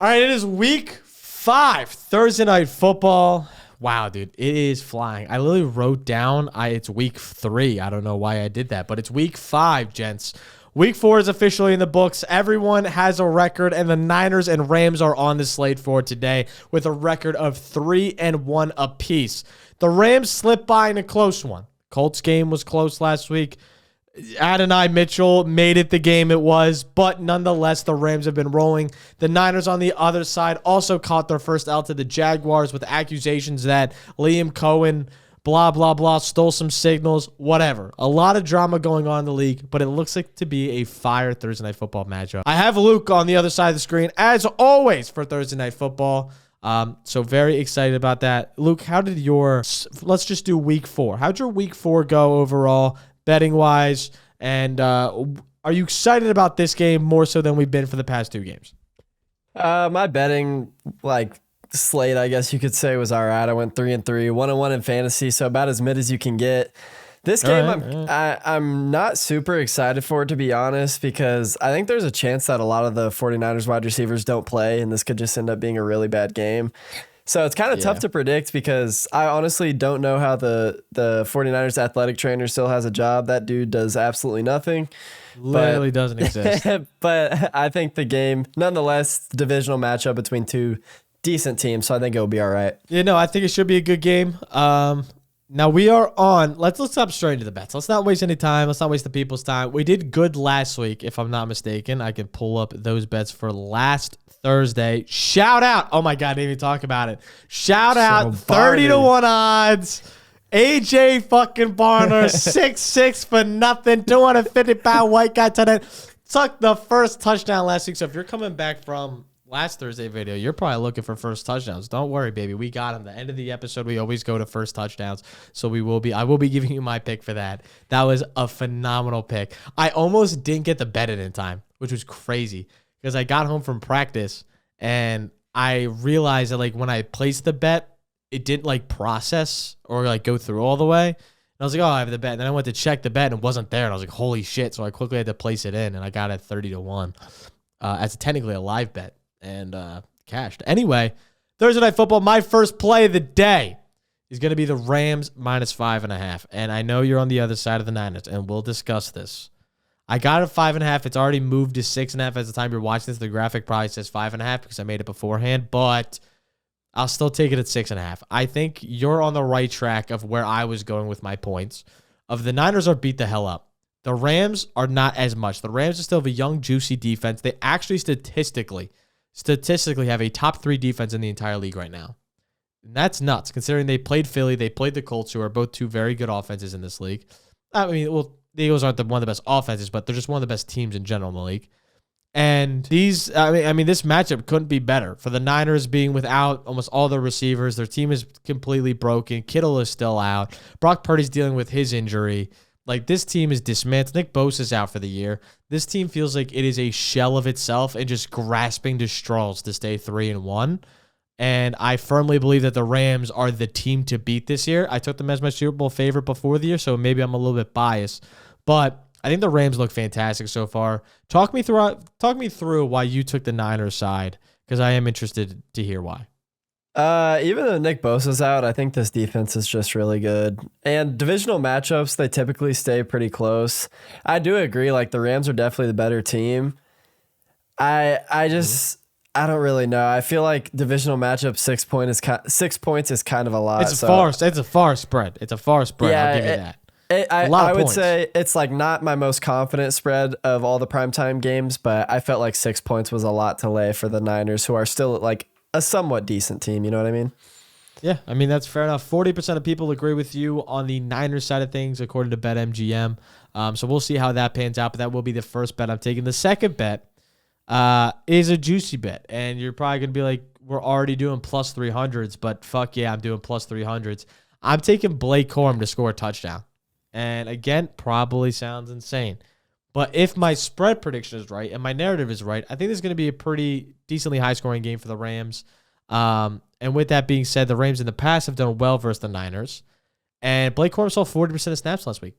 All right, it is week 5, Thursday night football. Wow, dude, it is flying. I literally wrote down it's week 3. I don't know why I did that, but it's week 5, gents. Week 4 is officially in the books. Everyone has a record, and the Niners and Rams are on the slate for today with a record of 3-1 apiece. The Rams slipped by in a close one. Colts game was close last week. Adonai Mitchell made it the game it was, but nonetheless, the Rams have been rolling. The Niners on the other side also caught their first L to the Jaguars with accusations that Liam Cohen, blah, blah, blah, stole some signals, whatever. A lot of drama going on in the league, but it looks like to be a fire Thursday Night Football matchup. I have Luke on the other side of the screen, as always, for Thursday Night Football. So very excited about that. Luke, how did let's just do week 4. How'd your week 4 go overall? Betting wise, and are you excited about this game more so than we've been for the past 2 games? My betting slate, I guess you could say, was all right. I went 3-3, 1-1 in fantasy, so about as mid as you can get. This game, I'm not super excited for, to be honest, because I think there's a chance that a lot of the 49ers wide receivers don't play, and this could just end up being a really bad game. So it's kind of tough to predict because I honestly don't know how the 49ers athletic trainer still has a job. That dude does absolutely nothing. Literally doesn't exist. But I think the game, nonetheless, divisional matchup between 2 decent teams, so I think it'll be all right. I think it should be a good game. Now we are on. Let's hop straight into the bets. Let's not waste any time. Let's not waste the people's time. We did good last week, if I'm not mistaken. I can pull up those bets for last Thursday. Shout out. Oh my God, didn't even talk about it. Shout out 30-1 odds. AJ fucking Barner, 6'6" for nothing, 250-pound white guy tight. Took the first touchdown last week. So if you're coming back from last Thursday video, you're probably looking for first touchdowns. Don't worry, baby. We got him. The end of the episode, we always go to first touchdowns. So I will be giving you my pick for that. That was a phenomenal pick. I almost didn't get the bet in time, which was crazy because I got home from practice and I realized that when I placed the bet, it didn't process or go through all the way. And I was like, oh, I have the bet. And then I went to check the bet and it wasn't there. And I was like, holy shit. So I quickly had to place it in and I got it 30-1 as technically a live bet. And cashed. Anyway, Thursday Night Football, my first play of the day is going to be the Rams -5.5. And I know you're on the other side of the Niners, and we'll discuss this. I got it 5.5. It's already moved to 6.5 as the time you're watching this. The graphic probably says 5.5 because I made it beforehand, but I'll still take it at 6.5. I think you're on the right track of where I was going with my points. The Niners are beat the hell up. The Rams are not as much. The Rams are still have a young, juicy defense. They actually statistically have a top 3 defense in the entire league right now. And that's nuts, considering they played Philly, they played the Colts, who are both 2 very good offenses in this league. I mean, well, the Eagles aren't one of the best offenses, but they're just one of the best teams in general in the league. And this matchup couldn't be better. For the Niners being without almost all their receivers, their team is completely broken. Kittle is still out. Brock Purdy's dealing with his injury. This team is dismantled. Nick Bosa's out for the year. This team feels like it is a shell of itself and just grasping to straws to stay 3-1. And I firmly believe that the Rams are the team to beat this year. I took them as my Super Bowl favorite before the year, so maybe I'm a little bit biased. But I think the Rams look fantastic so far. Talk me through why you took the Niners side, because I am interested to hear why. Even though Nick Bosa's out, I think this defense is just really good. And divisional matchups, they typically stay pretty close. I do agree, the Rams are definitely the better team. I don't really know. I feel like divisional matchup 6 points is kind of a lot. It's a far spread. It's a far spread. Yeah, I'll give you that. I would say it's not my most confident spread of all the primetime games, but I felt like 6 points was a lot to lay for the Niners, who are still a somewhat decent team, you know what I mean? Yeah, I mean, that's fair enough. 40% of people agree with you on the Niners side of things, according to BetMGM. So we'll see how that pans out, but that will be the first bet I'm taking. The second bet is a juicy bet, and you're probably going to be like, we're already doing plus 300s, but fuck yeah, I'm doing plus 300s. I'm taking Blake Corum to score a touchdown. And again, probably sounds insane. But if my spread prediction is right and my narrative is right, I think this is going to be a pretty decently high-scoring game for the Rams. And with that being said, the Rams in the past have done well versus the Niners. And Blake Corum saw 40% of snaps last week.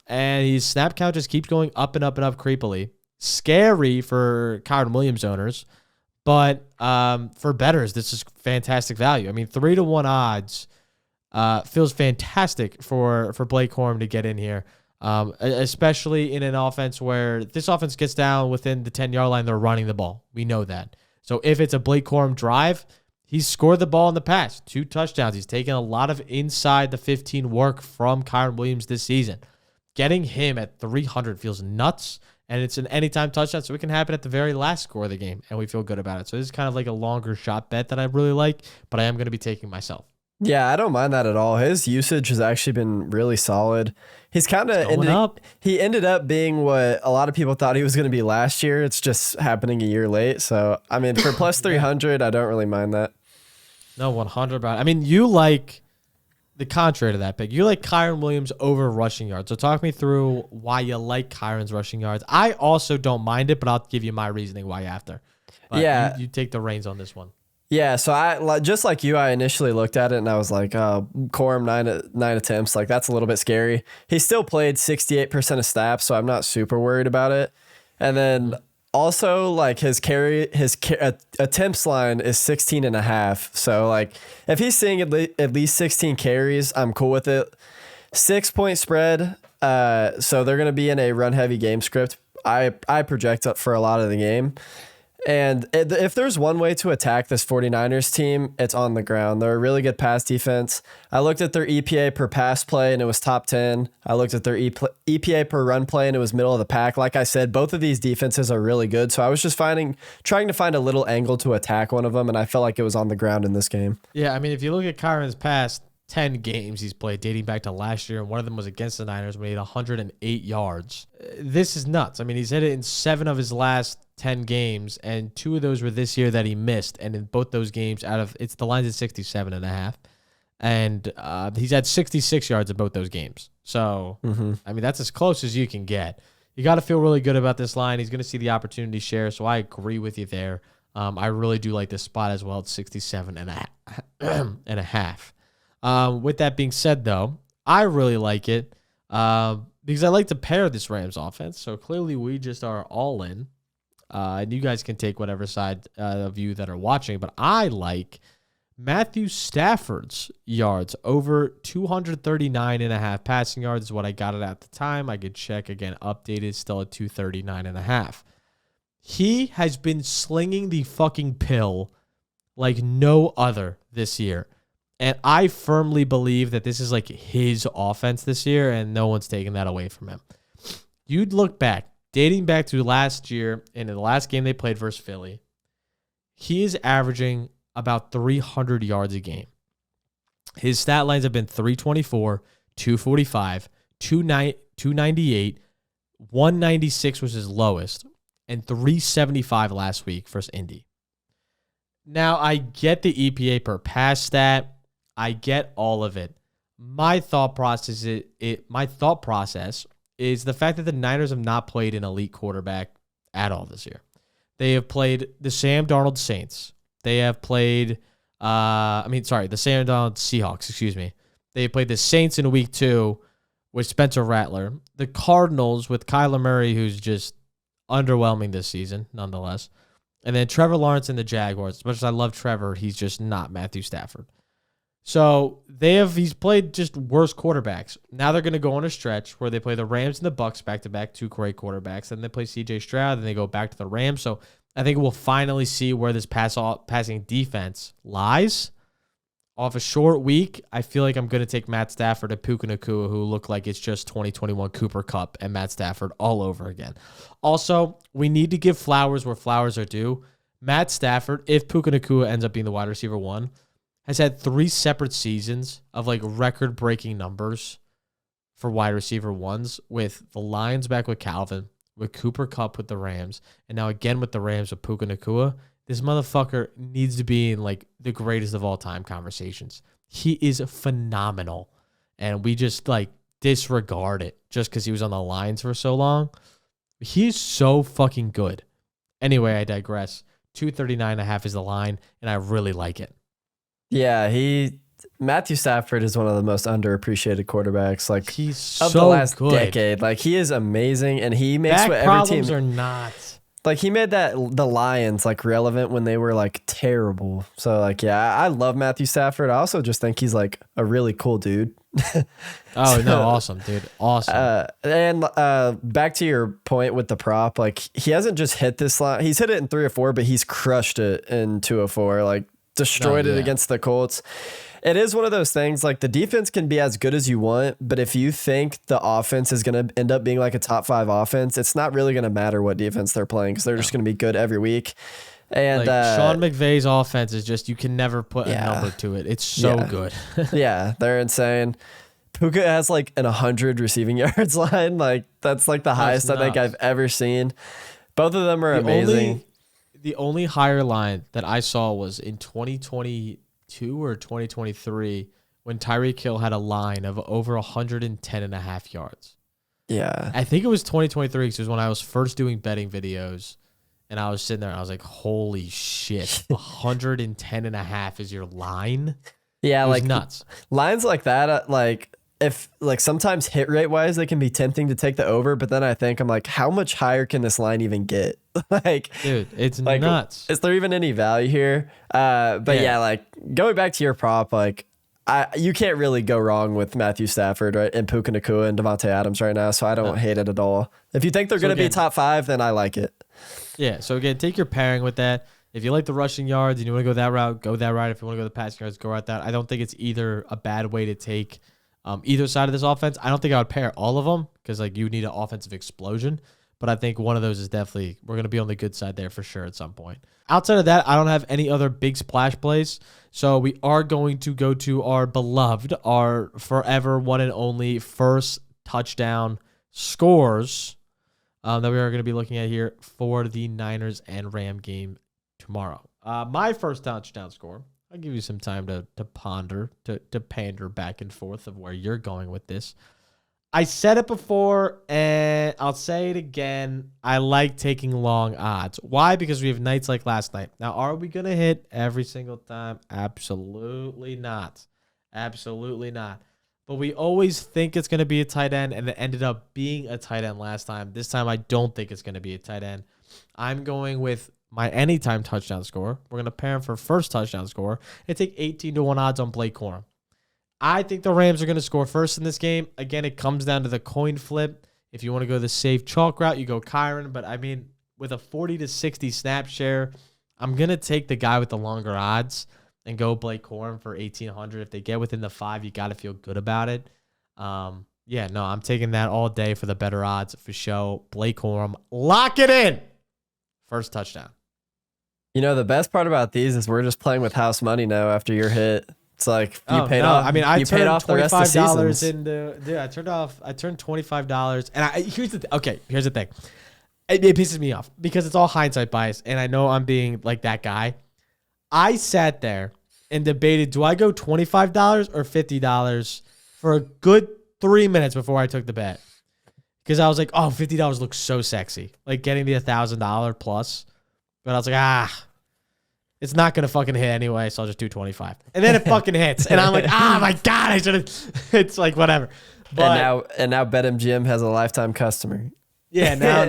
And his snap count just keeps going up and up and up creepily. Scary for Kyron Williams owners. But for bettors, this is fantastic value. I mean, 3-1 odds feels fantastic for Blake Corum to get in here, especially in an offense where this offense gets down within the 10-yard line, they're running the ball. We know that. So if it's a Blake Corum drive, he's scored the ball in the past, 2 touchdowns. He's taken a lot of inside the 15 work from Kyren Williams this season. Getting him at 300 feels nuts, and it's an anytime touchdown, so it can happen at the very last score of the game, and we feel good about it. So this is kind of like a longer shot bet that I really like, but I am going to be taking myself. Yeah, I don't mind that at all. His usage has actually been really solid. He's kind of ended up being what a lot of people thought he was going to be last year. It's just happening a year late. So, I mean, for plus 300, I don't really mind that. No, 100. I mean, you like the contrary to that pick. You like Kyren Williams over rushing yards. So talk me through why you like Kyren's rushing yards. I also don't mind it, but I'll give you my reasoning why after. But yeah. You take the reins on this one. Yeah, so I just like you, I initially looked at it and I was like, Corum, nine attempts, like that's a little bit scary. He still played 68% of snaps, so I'm not super worried about it. And then also like his attempts line is 16 and a half. So like if he's seeing at least 16 carries, I'm cool with it. 6-point spread. So they're going to be in a run heavy game script. I project up for a lot of the game. And if there's one way to attack this 49ers team, it's on the ground. They're a really good pass defense. I looked at their EPA per pass play, and it was top 10. I looked at their EPA per run play, and it was middle of the pack. Like I said, both of these defenses are really good. So I was just trying to find a little angle to attack one of them, and I felt like it was on the ground in this game. Yeah, I mean, if you look at Kyren's past 10 games he's played dating back to last year, and one of them was against the Niners when he had 108 yards. This is nuts. I mean, he's hit it in 7 of his last 10 games, and 2 of those were this year that he missed. And in both those games, the line's at 67.5, and he's had 66 yards in both those games. So, I mean, that's as close as you can get. You got to feel really good about this line. He's going to see the opportunity share, so I agree with you there. I really do like this spot as well. It's 67.5. With that being said, though, I really like it because I like to pair this Rams offense. So clearly we just are all in. And you guys can take whatever side of you that are watching, but I like Matthew Stafford's yards over 239.5 passing yards is what I got it at the time. I could check again, updated, still at 239.5. He has been slinging the fucking pill like no other this year. And I firmly believe that this is like his offense this year, and no one's taking that away from him. You'd look back, dating back to last year, and in the last game they played versus Philly, he is averaging about 300 yards a game. His stat lines have been 324, 245, 298, 196 was his lowest, and 375 last week versus Indy. Now, I get the EPA per pass stat. I get all of it. My thought process is the fact that the Niners have not played an elite quarterback at all this year. They have played the Sam Darnold Saints. They have played, the Sam Darnold Seahawks, excuse me. They played the Saints in week 2 with Spencer Rattler. The Cardinals with Kyler Murray, who's just underwhelming this season, nonetheless. And then Trevor Lawrence and the Jaguars. As much as I love Trevor, he's just not Matthew Stafford. So he's played just worse quarterbacks. Now they're going to go on a stretch where they play the Rams and the Bucs back-to-back, 2 great quarterbacks. Then they play C.J. Stroud, then they go back to the Rams. So I think we'll finally see where this passing defense lies. Off a short week, I feel like I'm going to take Matt Stafford and Puka Nacua, who look like it's just 2021 Cooper Kupp and Matt Stafford all over again. Also, we need to give flowers where flowers are due. Matt Stafford, if Puka Nacua ends up being the wide receiver 1, has had 3 separate seasons of like record-breaking numbers for wide receiver 1s, with the Lions back with Calvin, with Cooper Kupp with the Rams, and now again with the Rams with Puka Nacua. This motherfucker needs to be in like the greatest of all time conversations. He is phenomenal, and we just like disregard it just because he was on the Lions for so long. He's so fucking good. Anyway, I digress. 239.5 is the line, and I really like it. Yeah, Matthew Stafford is one of the most underappreciated quarterbacks, like he's of so the last good. decade. Like he is amazing, and he makes Back what every problems team are not. like he made the Lions like relevant when they were like terrible. So like, yeah, I love Matthew Stafford. I also just think he's like a really cool dude. Oh, no, awesome, dude. Awesome. And back to your point with the prop, like he hasn't just hit this line. He's hit it in 3 or 4, but he's crushed it in 2 or 4, like destroyed it against the Colts. It is one of those things, like the defense can be as good as you want, but if you think the offense is going to end up being like a top 5 offense, it's not really going to matter what defense they're playing because they're just going to be good every week. And like Sean McVay's offense is just, you can never put a number to it. It's so good. Yeah, they're insane. Puka has like an 100 receiving yards line. Like that's like the highest I think I've ever seen. Both of them are amazing. The only higher line that I saw was in 2022 or 2023 when Tyreek Hill had a line of over 110.5 yards. Yeah. I think it was 2023 because it was when I was first doing betting videos. And I was sitting there and I was like, holy shit, 110.5 is your line? Yeah, like nuts. Lines like that, like if like sometimes hit rate wise, they can be tempting to take the over, but then I think I'm like, how much higher can this line even get? Like, dude, it's like, nuts. Is there even any value here? But yeah, like going back to your prop, like you can't really go wrong with Matthew Stafford, right? And Puka Nacua and Devontae Adams right now. So I don't hate it at all. If you think they're going to be top 5, then I like it. Yeah. So again, take your pairing with that. If you like the rushing yards and you want to go that route, go that route. If you want to go the passing yards, go that. I don't think it's either a bad way to take either side of this offense. I don't think I would pair all of them because like you need an offensive explosion. But I think one of those is definitely, we're going to be on the good side there for sure at some point. Outside of that, I don't have any other big splash plays. So we are going to go to our beloved, our forever one and only first touchdown scores that we are going to be looking at here for the Niners and Ram game tomorrow. My first touchdown score, I'll give you some time to ponder, to pander back and forth of where you're going with this. I said it before, and I'll say it again. I like taking long odds. Why? Because we have nights like last night. Now, are we going to hit every single time? Absolutely not. Absolutely not. But we always think it's going to be a tight end, and it ended up being a tight end last time. This time, I don't think it's going to be a tight end. I'm going with my anytime touchdown score. We're going to pair him for first touchdown score and take 18-1 odds on Blake Corum. I think the Rams are going to score first in this game. Again, it comes down to the coin flip. If you want to go the safe chalk route, you go Kyron. But, I mean, with a 40 to 60 snap share, I'm going to take the guy with the longer odds and go Blake Corum for 1,800. If they get within the 5, you got to feel good about it. Yeah, no, I'm taking that all day for the better odds for show. Blake Corum, lock it in. First touchdown. You know, the best part about these is we're just playing with house money now after your hit. It's like you paid off. I mean, I turned $25 into. Dude, I turned $25, and here's the thing. It pisses me off because it's all hindsight bias, and I know I'm being like that guy. I sat there and debated: do I go $25 or $50 for a good 3 minutes before I took the bet? Because I was like, oh, $50 looks so sexy, like getting the $1,000 plus. But I was like, it's not going to fucking hit anyway, so I'll just do 25. And then it fucking hits. And I'm like, my God, I should have. It's like, whatever. But, and now BetMGM has a lifetime customer. Yeah, now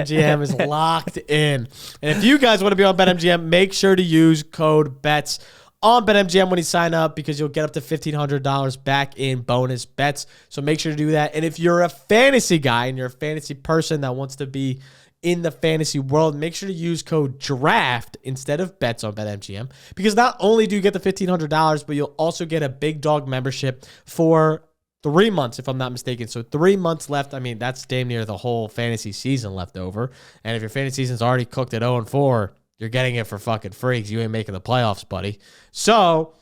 MGM is locked in. And if you guys want to be on BetMGM, make sure to use code BETS on BetMGM when you sign up because you'll get up to $1,500 back in bonus bets. So make sure to do that. And if you're a fantasy guy and you're a fantasy person that wants to be in the fantasy world, make sure to use code DRAFT instead of BETS on BetMGM because not only do you get the $1,500, but you'll also get a Big Dog membership for 3 months, if I'm not mistaken. So 3 months left. I mean, that's damn near the whole fantasy season left over. And if your fantasy season's already cooked at 0-4, you're getting it for fucking free because you ain't making the playoffs, buddy. So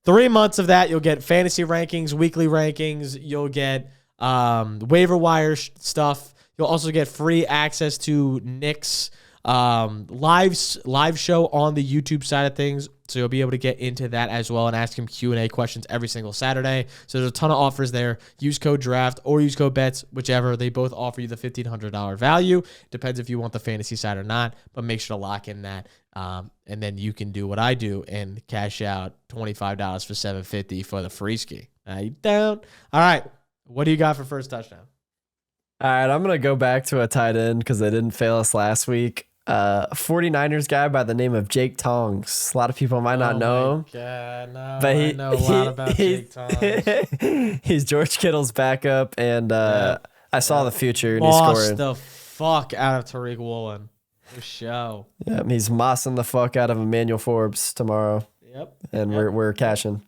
3 months of that, you'll get fantasy rankings, weekly rankings. You'll get waiver wire stuff. You'll also get free access to Nick's live show on the YouTube side of things. So you'll be able to get into that as well and ask him Q&A questions every single Saturday. So there's a ton of offers there. Use code DRAFT or use code BETS, whichever. They both offer you the $1,500 value. Depends if you want the fantasy side or not, but make sure to lock in that. And then you can do what I do and cash out $25 for $750 for the free ski. Are you down? All right. What do you got for first touchdown? All right, I'm going to go back to a tight end because they didn't fail us last week. a 49ers guy by the name of Jake Tongs. A lot of people might not know him. God, no, But I know a lot about Jake Tongs. He's George Kittle's backup, and I saw the future, and he's Moss scoring. the fuck out of Tariq Woolen. For show. Yeah, he's mossing the fuck out of Emmanuel Forbes tomorrow. Yep. And we're cashing.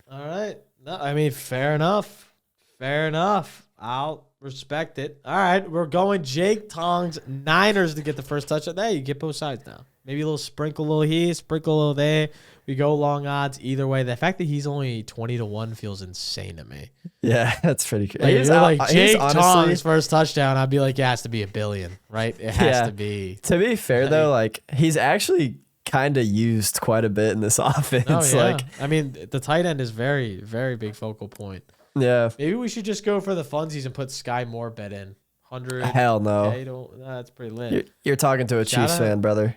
All right. No, I mean, fair enough. Fair enough. I'll respect it. All right. We're going Jake Tongs, Niners to get the first touchdown. There, you get both sides now. Maybe a little sprinkle, a little here, sprinkle a little there. We go long odds either way. The fact that he's only 20-1 feels insane to me. Yeah, that's pretty cool. Like, you're like Jake Tongs first touchdown, I'd be like, it has to be $1 billion, right? It has to be. To be fair, though, like he's actually kind of used quite a bit in this offense. Oh, yeah. Like, I mean, the tight end is very, very big focal point. Yeah. Maybe we should just go for the funsies and put Sky Moore bet in. 100. Hell no. That's pretty lit. You're talking to a Chiefs fan, brother.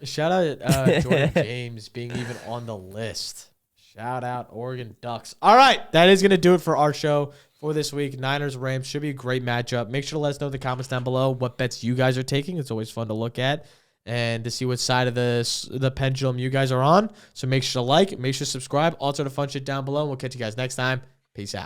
Shout out Jordan James being even on the list. Shout out Oregon Ducks. All right. That is going to do it for our show for this week. Niners, Rams should be a great matchup. Make sure to let us know in the comments down below what bets you guys are taking. It's always fun to look at and to see what side of the pendulum you guys are on. So make sure to like, make sure to subscribe. Also, the fun shit down below. We'll catch you guys next time. Peace out.